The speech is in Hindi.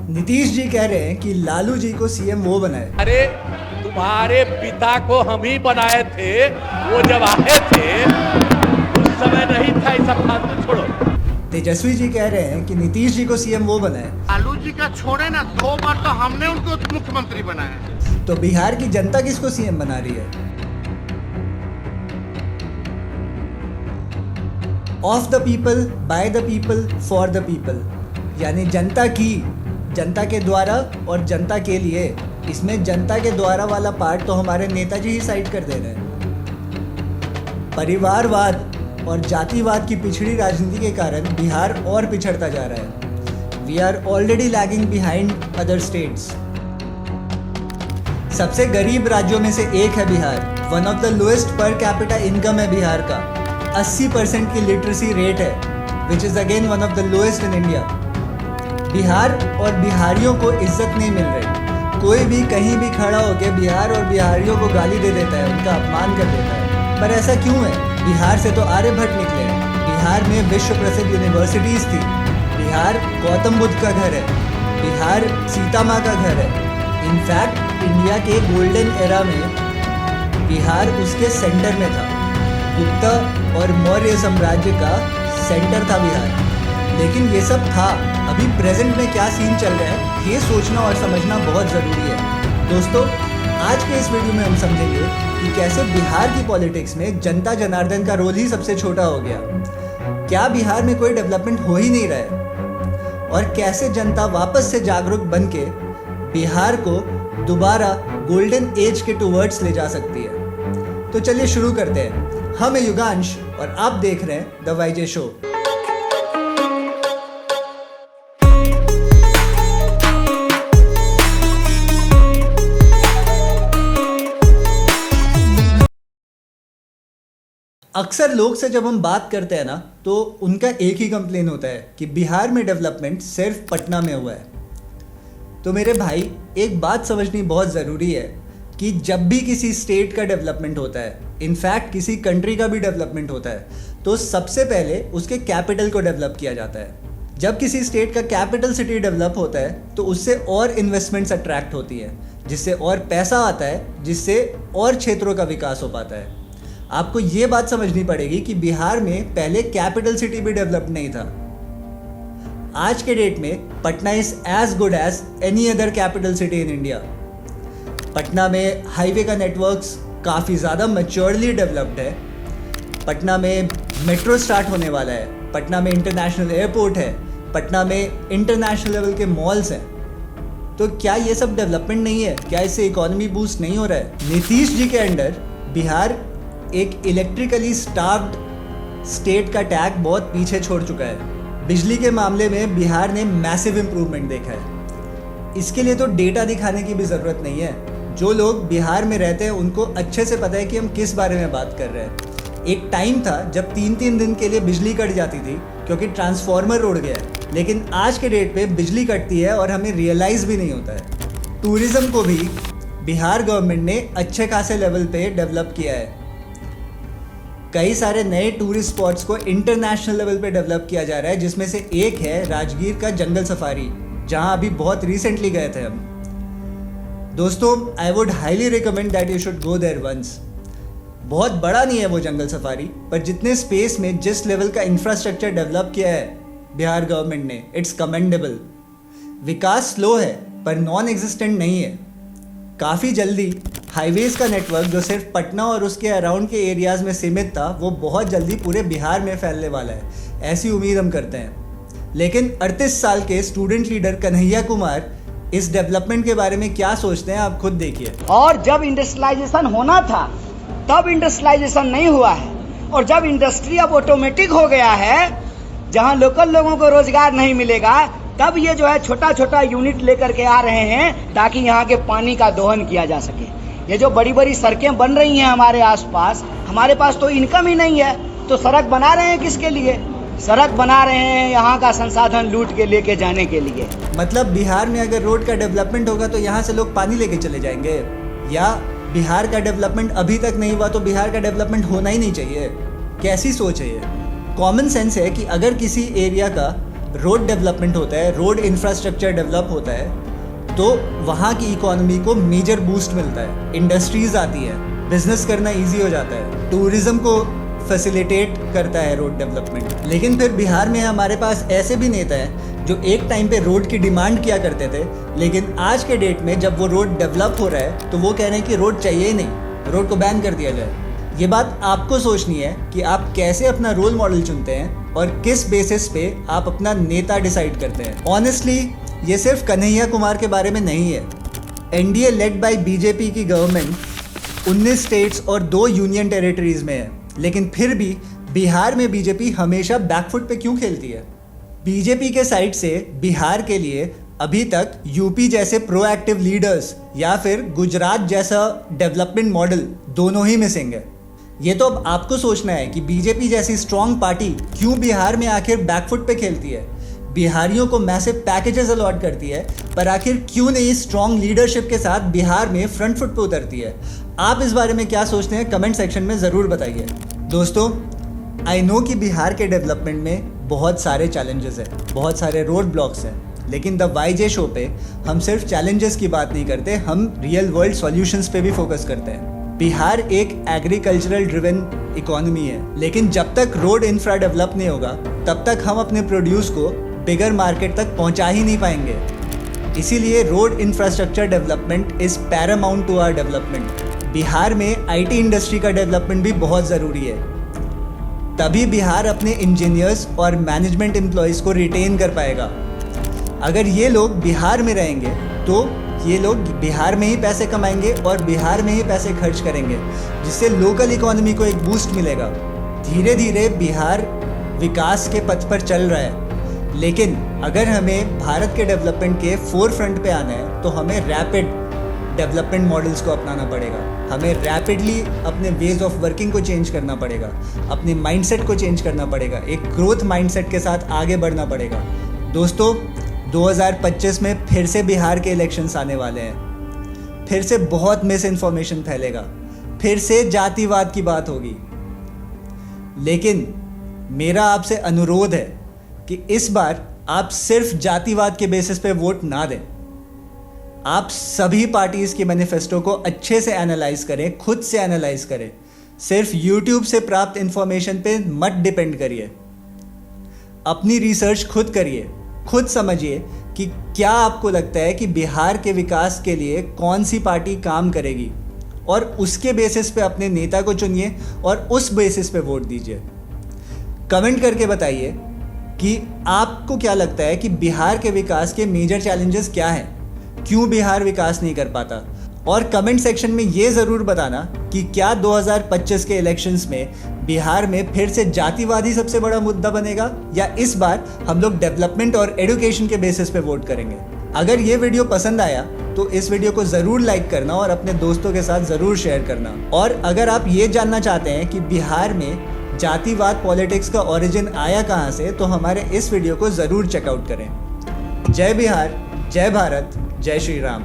नीतीश जी कह रहे हैं कि लालू जी को सीएम वो बनाए। अरे तुम्हारे पिता को हम ही बनाए थे, वो जब आए थे उस समय नहीं था, ये सब फालतू छोड़ो। तेजस्वी जी कह रहे हैं कि नीतीश जी को सीएम वो बनाए। लालू जी का छोड़े ना, 2 बार तो हमने उनको मुख्यमंत्री बनाया। तो बिहार की जनता किसको सीएम बना रही है? Of the people, by the people, for the people, यानी जनता की, जनता के द्वारा और जनता के लिए। इसमें जनता के द्वारा वाला पार्ट तो हमारे नेताजी ही साइड कर दे रहे हैं। परिवारवाद और जातिवाद की पिछड़ी राजनीति के कारण बिहार और पिछड़ता जा रहा है। We are already lagging behind other states. सबसे गरीब राज्यों में से एक है Bihar. One of the lowest per capita income है बिहार का। 80% की लिटरेसी रेट है, which is again one of the lowest in India. Bihar और बिहारियों को इज्जत नहीं मिल रही। कोई भी कहीं भी खड़ा होकर बिहार और बिहारियों को गाली दे देता है, उनका अपमान कर देता है। पर ऐसा क्यों है? बिहार से तो आर्यभट्ट निकले हैं। बिहार में विश्व प्रसिद्ध यूनिवर्सिटीज़ थी। बिहार गौतम बुद्ध का घर है। बिहार सीता माँ का घर है। इनफैक्ट इंडिया के गोल्डन एरा में बिहार उसके सेंटर में था। गुप्ता और मौर्य साम्राज्य का सेंटर था बिहार। लेकिन ये सब था। अभी प्रेजेंट में क्या सीन चल रहा है, ये सोचना और समझना बहुत ज़रूरी है। दोस्तों, आज के इस वीडियो में हम समझेंगे कि कैसे बिहार की पॉलिटिक्स में जनता जनार्दन का रोल ही सबसे छोटा हो गया। क्या बिहार में कोई डेवलपमेंट हो ही नहीं रहा है? और कैसे जनता वापस से जागरूक बन के बिहार को दोबारा गोल्डन एज के टूवर्ड्स ले जा सकती है। तो चलिए शुरू करते हैं। हम हैं युगांश और आप देख रहे हैं द वाईजे शो। अक्सर लोग से जब हम बात करते हैं ना, तो उनका एक ही कंप्लेन होता है कि बिहार में डेवलपमेंट सिर्फ पटना में हुआ है। तो मेरे भाई, एक बात समझनी बहुत ज़रूरी है कि जब भी किसी स्टेट का डेवलपमेंट होता है, इनफैक्ट किसी कंट्री का भी डेवलपमेंट होता है, तो सबसे पहले उसके कैपिटल को डेवलप किया जाता है। जब किसी स्टेट का कैपिटल सिटी डेवलप होता है तो उससे और इन्वेस्टमेंट्स अट्रैक्ट होती है, जिससे और पैसा आता है, जिससे और क्षेत्रों का विकास हो पाता है। आपको ये बात समझनी पड़ेगी कि बिहार में पहले कैपिटल सिटी भी डेवलप नहीं था। आज के डेट में Patna is as good as any other capital city in India. Patna में हाईवे का नेटवर्क्स काफ़ी ज़्यादा मैच्योरली डेवलप्ड है। पटना में मेट्रो स्टार्ट होने वाला है। पटना में इंटरनेशनल एयरपोर्ट है। पटना में इंटरनेशनल लेवल के मॉल्स हैं। तो क्या ये सब डेवलपमेंट नहीं है? क्या इससे इकोनॉमी बूस्ट नहीं हो रहा है? नीतीश जी के अंडर बिहार एक इलेक्ट्रिकली स्टार्व्ड स्टेट का टैग बहुत पीछे छोड़ चुका है। बिजली के मामले में बिहार ने मैसिव इम्प्रूवमेंट देखा है। इसके लिए तो डेटा दिखाने की भी ज़रूरत नहीं है। जो लोग बिहार में रहते हैं उनको अच्छे से पता है कि हम किस बारे में बात कर रहे हैं। एक टाइम था जब 3-3 दिन के लिए बिजली कट जाती थी क्योंकि ट्रांसफार्मर उड़ गया है। लेकिन आज के डेट पे बिजली कटती है और हमें रियलाइज़ भी नहीं होता है। टूरिज़्म को भी बिहार गवर्नमेंट ने अच्छे खासे लेवल पे डेवलप किया है। कई सारे नए टूरिस्ट स्पॉट्स को इंटरनेशनल लेवल पे डेवलप किया जा रहा है, जिसमें से एक है राजगीर का जंगल सफारी, जहां अभी बहुत रिसेंटली गए थे हम। दोस्तों, I would highly recommend that you should go there once. बहुत बड़ा नहीं है वो जंगल सफारी, पर जितने स्पेस में जिस लेवल का इंफ्रास्ट्रक्चर डेवलप किया है बिहार गवर्नमेंट ने, इट्स कमेंडेबल। विकास स्लो है पर नॉन एग्जिस्टेंट नहीं है। काफ़ी जल्दी हाईवेज़ का नेटवर्क जो सिर्फ पटना और उसके अराउंड के एरियाज़ में सीमित था, वो बहुत जल्दी पूरे बिहार में फैलने वाला है, ऐसी उम्मीद हम करते हैं। लेकिन 38 साल के स्टूडेंट लीडर कन्हैया कुमार इस डेवलपमेंट के बारे में क्या सोचते हैं, आप खुद देखिए। और जब इंडस्ट्रियलाइजेशन होना था तब इंडस्ट्रियलाइजेशन नहीं हुआ है, और जब इंडस्ट्री अब ऑटोमेटिक हो गया है, जहां लोकल लोगों को रोजगार नहीं मिलेगा, तब ये जो है छोटा छोटा यूनिट लेकर के आ रहे हैं ताकि यहाँ के पानी का दोहन किया जा सके। ये जो बड़ी बड़ी सड़कें बन रही हैं हमारे आसपास, हमारे पास तो इनकम ही नहीं है, तो सड़क बना रहे हैं किसके लिए? सड़क बना रहे हैं यहाँ का संसाधन लूट के लेके जाने के लिए। मतलब बिहार में अगर रोड का डेवलपमेंट होगा तो यहाँ से लोग पानी लेके चले जाएंगे? या बिहार का डेवलपमेंट अभी तक नहीं हुआ तो बिहार का डेवलपमेंट होना ही नहीं चाहिए? कैसी सोच है ये? कॉमन सेंस है कि अगर किसी एरिया का रोड डेवलपमेंट होता है, रोड इंफ्रास्ट्रक्चर डेवलप होता है, तो वहाँ की इकोनॉमी को मेजर बूस्ट मिलता है, इंडस्ट्रीज आती है, बिजनेस करना इजी हो जाता है, टूरिज्म को फैसिलिटेट करता है रोड डेवलपमेंट। लेकिन फिर बिहार में हमारे पास ऐसे भी नेता हैं जो एक टाइम पे रोड की डिमांड किया करते थे, लेकिन आज के डेट में जब वो रोड डेवलप हो रहा है तो वो कह रहे हैं कि रोड चाहिए ही नहीं, रोड को बैन कर दिया जाए। ये बात आपको सोचनी है कि आप कैसे अपना रोल मॉडल चुनते हैं और किस बेसिस पे आप अपना नेता डिसाइड करते हैं। ऑनेस्टली ये सिर्फ कन्हैया कुमार के बारे में नहीं है। एनडीए लेड बाय बीजेपी की गवर्नमेंट 19 स्टेट्स और 2 यूनियन टेरिटरीज में है, लेकिन फिर भी बिहार में बीजेपी हमेशा बैकफुट पे क्यों खेलती है? बीजेपी के साइड से बिहार के लिए अभी तक यूपी जैसे प्रोएक्टिव लीडर्स या फिर गुजरात जैसा डेवलपमेंट मॉडल दोनों ही मिसिंग है। ये तो अब आपको सोचना है कि बीजेपी जैसी स्ट्रॉन्ग पार्टी क्यों बिहार में आखिर बैकफुट पे खेलती है, बिहारियों को मैसिव पैकेजेस अलॉट करती है, पर आखिर क्यों नहीं स्ट्रॉन्ग लीडरशिप के साथ बिहार में फ्रंट फुट पे उतरती है। आप इस बारे में क्या सोचते हैं कमेंट सेक्शन में ज़रूर बताइए। दोस्तों, आई नो कि बिहार के डेवलपमेंट में बहुत सारे चैलेंजेस हैं, बहुत सारे रोड ब्लॉक्स हैं, लेकिन द वाईजे शो पे हम सिर्फ चैलेंजेस की बात नहीं करते, हम रियल वर्ल्ड सॉल्यूशंस पे भी फोकस करते हैं। बिहार एक एग्रीकल्चरल ड्रिवन इकोनॉमी है, लेकिन जब तक रोड इंफ्रा डेवलप नहीं होगा तब तक हम अपने प्रोड्यूस को बिगर मार्केट तक पहुंचा ही नहीं पाएंगे। इसीलिए road infrastructure development is paramount to our development. Bihar में आईटी इंडस्ट्री का डेवलपमेंट भी बहुत ज़रूरी है, तभी बिहार अपने इंजीनियर्स और मैनेजमेंट एम्प्लॉयज़ को रिटेन कर पाएगा। अगर ये लोग बिहार में रहेंगे तो ये लोग बिहार में ही पैसे कमाएंगे और बिहार में ही पैसे खर्च करेंगे, जिससे लोकल इकोनॉमी को एक बूस्ट मिलेगा। धीरे धीरे बिहार विकास के पथ पर चल रहा है, लेकिन अगर हमें भारत के डेवलपमेंट के फोर फ्रंट पे आना है तो हमें रैपिड डेवलपमेंट मॉडल्स को अपनाना पड़ेगा। हमें रैपिडली अपने वेज ऑफ वर्किंग को चेंज करना पड़ेगा, अपने माइंडसेट को चेंज करना पड़ेगा, एक ग्रोथ माइंडसेट के साथ आगे बढ़ना पड़ेगा। दोस्तों, 2025 में फिर से बिहार के इलेक्शंस आने वाले हैं, फिर से बहुत मिस इन्फॉर्मेशन फैलेगा, फिर से जातिवाद की बात होगी, लेकिन मेरा आपसे अनुरोध है कि इस बार आप सिर्फ जातिवाद के बेसिस पे वोट ना दें। आप सभी पार्टीज़ के मैनिफेस्टो को अच्छे से एनालाइज करें, खुद से एनालाइज करें। सिर्फ यूट्यूब से प्राप्त इन्फॉर्मेशन पे मत डिपेंड करिए, अपनी रिसर्च खुद करिए, खुद समझिए कि क्या आपको लगता है कि बिहार के विकास के लिए कौन सी पार्टी काम करेगी, और उसके बेसिस पे अपने नेता को चुनिए और उस बेसिस पे वोट दीजिए। कमेंट करके बताइए कि आपको क्या लगता है कि बिहार के विकास के मेजर चैलेंजेस क्या हैं, क्यों बिहार विकास नहीं कर पाता। और कमेंट सेक्शन में ये ज़रूर बताना कि क्या 2025 के इलेक्शंस में बिहार में फिर से जातिवाद ही सबसे बड़ा मुद्दा बनेगा, या इस बार हम लोग डेवलपमेंट और एजुकेशन के बेसिस पे वोट करेंगे। अगर ये वीडियो पसंद आया तो इस वीडियो को ज़रूर लाइक करना और अपने दोस्तों के साथ ज़रूर शेयर करना। और अगर आप ये जानना चाहते हैं कि बिहार में जातिवाद पॉलिटिक्स का ओरिजिन आया कहाँ से, तो हमारे इस वीडियो को ज़रूर चेकआउट करें। जय बिहार, जय भारत, जय श्री राम।